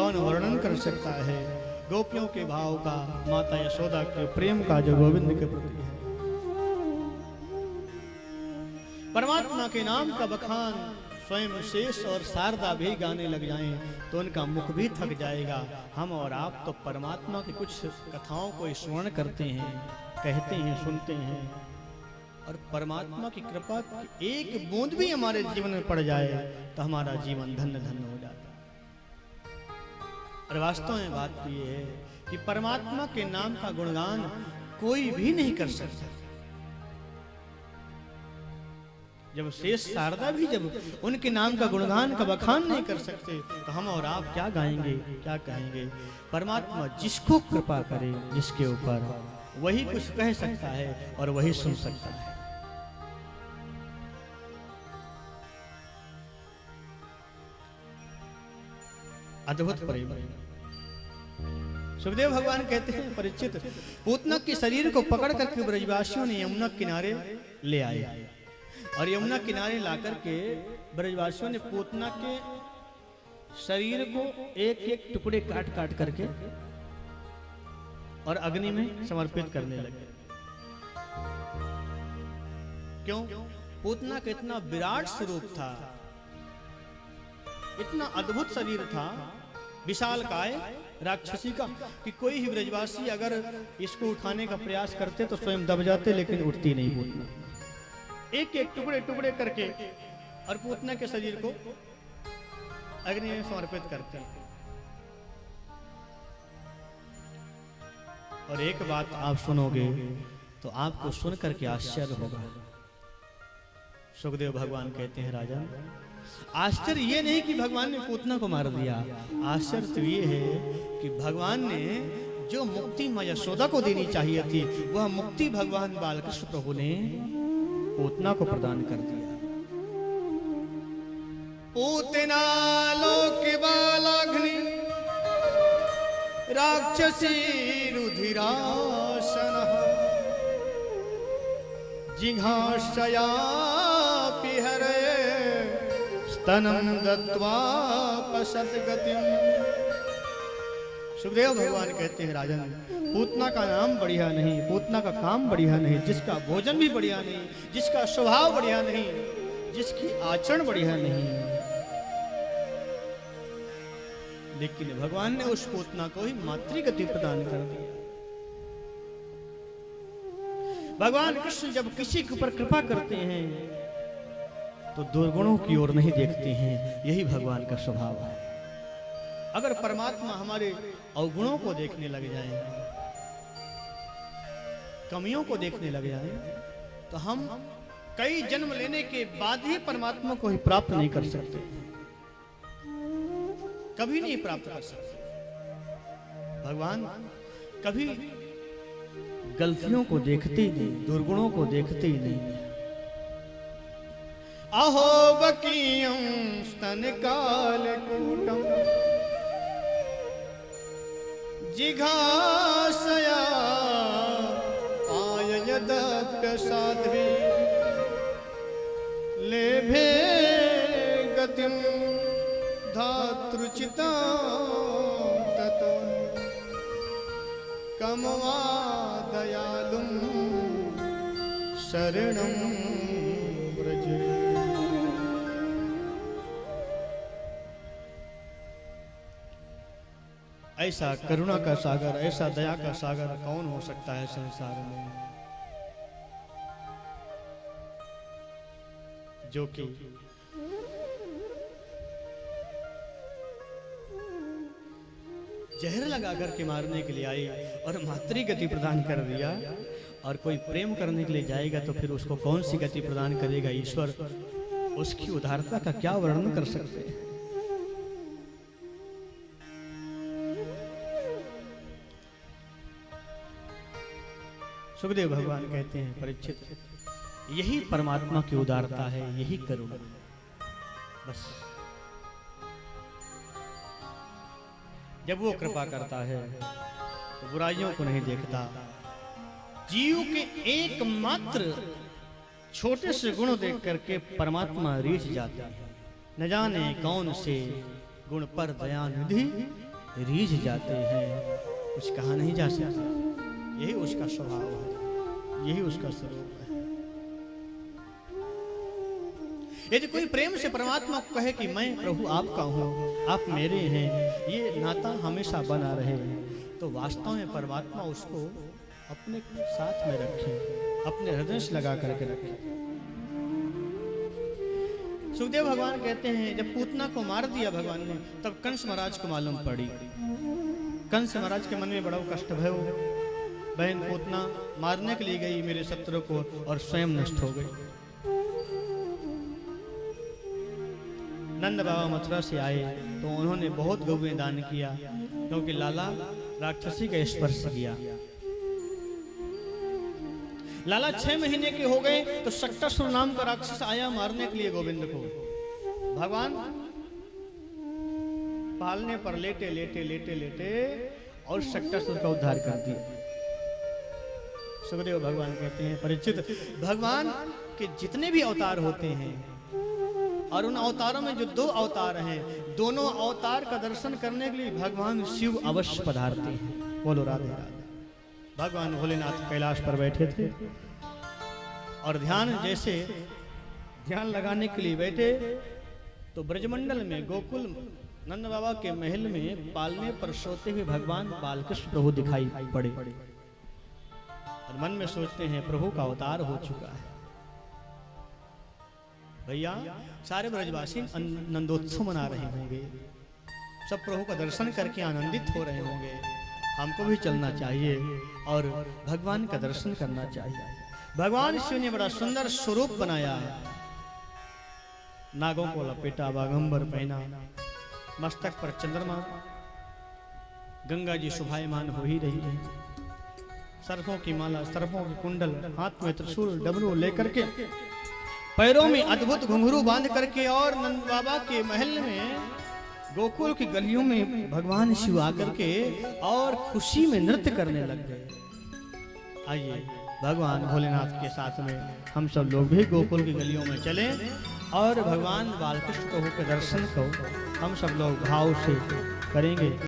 कौन वर्णन कर सकता है गोपियों के भाव का, माता यशोदा के प्रेम का जो गोविंद के प्रति है। परमात्मा के नाम का बखान स्वयं शेष और शारदा भी गाने लग जाएं तो उनका मुख भी थक जाएगा। हम और आप तो परमात्मा की कुछ कथाओं को स्मरण करते हैं, कहते हैं, सुनते हैं, और परमात्मा की कृपा की एक बूंद भी हमारे जीवन में पड़ जाए तो हमारा जीवन धन्य धन्य हो जाता है। और वास्तव में बात तो ये है कि परमात्मा के नाम का गुणगान कोई भी नहीं कर सकता। जब शेष शारदा भी जब उनके नाम का गुणगान का बखान नहीं कर सकते तो हम और आप क्या गाएंगे, क्या कहेंगे। परमात्मा जिसको कृपा करे जिसके ऊपर, वही कुछ कह सकता है और वही सुन सकता है। अद्भुत प्रेम। सुखदेव भगवान कहते हैं परीक्षित, पूतना के शरीर को पकड़ करके ब्रजवासियों ने यमुना किनारे ले आए और यमुना किनारे लाकर के ब्रजवासियों ने पूतना के शरीर को एक एक टुकड़े काट काट करके और अग्नि में समर्पित करने लगे। क्यों? पूतना का इतना विराट स्वरूप था, इतना अद्भुत शरीर था, विशालकाय राक्षसी का, कि कोई ही ब्रजवासी अगर इसको उठाने का प्रयास करते तो स्वयं दब जाते, लेकिन उठती नहीं पूतना। एक एक टुकड़े टुकड़े करके और पूतना के शरीर को अग्नि में समर्पित करते हैं। और एक बात आप सुनोगे तो आपको सुन करके आश्चर्य होगा। सुखदेव भगवान कहते हैं राजन, आश्चर्य ये नहीं कि भगवान ने पूतना को मार दिया, आश्चर्य तो ये है कि भगवान ने जो मुक्ति मां यशोदा को देनी चाहिए थी वह मुक्ति भगवान बालकृष्ण प्रभु ने पूतना को प्रदान कर दिया। पूतना लोक बालाग्नि राक्षसी रुधिरासन जिघांसया पिहरे स्तनं दत्वा पशत गतिम। सुखदेव भगवान कहते हैं राजन, पूतना का नाम बढ़िया नहीं, पूतना का काम बढ़िया नहीं, जिसका भोजन भी बढ़िया नहीं, जिसका स्वभाव बढ़िया नहीं, जिसकी आचरण बढ़िया नहीं, लेकिन भगवान ने उस पूतना को ही मातृगति प्रदान कर दी। भगवान कृष्ण जब किसी के ऊपर कृपा करते हैं तो दुर्गुणों की ओर नहीं देखते हैं, यही भगवान का स्वभाव है। अगर परमात्मा हमारे अवगुणों को देखने लग जाए, कमियों को देखने लग जाए, तो हम कई जन्म लेने के बाद ही परमात्मा को ही प्राप्त नहीं कर सकते, कभी नहीं प्राप्त कर सकते। भगवान कभी गलतियों को देखते ही नहीं, दुर्गुणों को देखते ही नहीं। अहो बकीयं स्तन कालकूटं जिघांसया आययदप्य साध्वी लेभे गतिं धातृचितां ततो कमवा दयालुं शरणं व्रज। ऐसा करुणा का सागर, ऐसा दया का सागर कौन हो सकता है संसार में, जो कि जहर लगा करके मारने के लिए आई और मातृ गति प्रदान कर दिया। और कोई प्रेम करने के लिए जाएगा तो फिर उसको कौन सी गति प्रदान करेगा ईश्वर, उसकी उदारता का क्या वर्णन कर सकते हैं। सुखदेव भगवान कहते हैं परीक्षित, यही परमात्मा की उदारता है, यही करुणा। बस जब वो कृपा करता है तो बुराइयों को नहीं देखता, जीव के एकमात्र छोटे से गुण देख करके परमात्मा रीझ जाता है। न जाने कौन से गुण पर दयानिधि रीझ जाते हैं, कुछ कहा नहीं जा सकता। यही उसका स्वभाव है, यही उसका स्वरूप है। यदि कोई प्रेम से परमात्मा को कहे कि मैं प्रभु आपका हूँ, आप मेरे हैं, ये नाता हमेशा बना रहे, तो वास्तव में परमात्मा उसको अपने साथ में रखे, अपने हृदय से लगा करके रखे। सुखदेव भगवान कहते हैं जब पूतना को मार दिया भगवान ने, तब कंस महाराज को मालूम पड़ी। कंस महाराज के मन में बड़ा कष्ट भयो, बहन पूतना मारने के लिए गई मेरे शत्रु को और स्वयं नष्ट हो गई। नंद बाबा मथुरा से आए तो उन्होंने बहुत गौवें दान किया, क्योंकि लाला राक्षसी का स्पर्श किया। लाला 6 महीने के हो गए तो शक्टासुर नाम का राक्षस आया मारने के लिए गोविंद को। भगवान पालने पर लेटे लेटे लेटे लेटे और शक्टासुर का उद्धार कर दिया। सुखदेव भगवान कहते हैं परीक्षित, भगवान के जितने भी अवतार होते हैं और उन अवतारों में जो 2 अवतार हैं, दोनों अवतार का दर्शन करने के लिए भगवान शिव अवश्य पधारते हैं। बोलो राधे राधे। भगवान भोलेनाथ कैलाश पर बैठे थे और ध्यान लगाने के लिए बैठे तो ब्रजमंडल में गोकुल नंद बाबा के महल में पालने पर सोते हुए भगवान बालकृष्ण प्रभु दिखाई पड़े और मन में सोचते हैं प्रभु का अवतार हो चुका है। भैया सारे ब्रजवासी नंदोत्सव मना रहे होंगे, सब प्रभु का दर्शन करके आनंदित हो रहे होंगे, हमको भी चलना चाहिए और भगवान का दर्शन करना चाहिए। भगवान शिव ने बड़ा सुंदर स्वरूप बनाया, नागों को लपेटा, बागंबर पहना, मस्तक पर चंद्रमा, गंगा जी शोभायमान हो ही रही है, सर्पों की माला, सर्पों के कुंडल, हाथ में त्रिशूल डमरू लेकर के, पैरों में अद्भुत घुंघरू बांध करके, और नंद बाबा के महल में गोकुल की गलियों में भगवान शिव आकर के और खुशी में नृत्य करने लग गए। आइए भगवान भोलेनाथ के साथ में हम सब लोग भी गोकुल की गलियों में चलें और भगवान बालकृष्ण प्रभु के दर्शन को हम सब लोग भाव से करेंगे।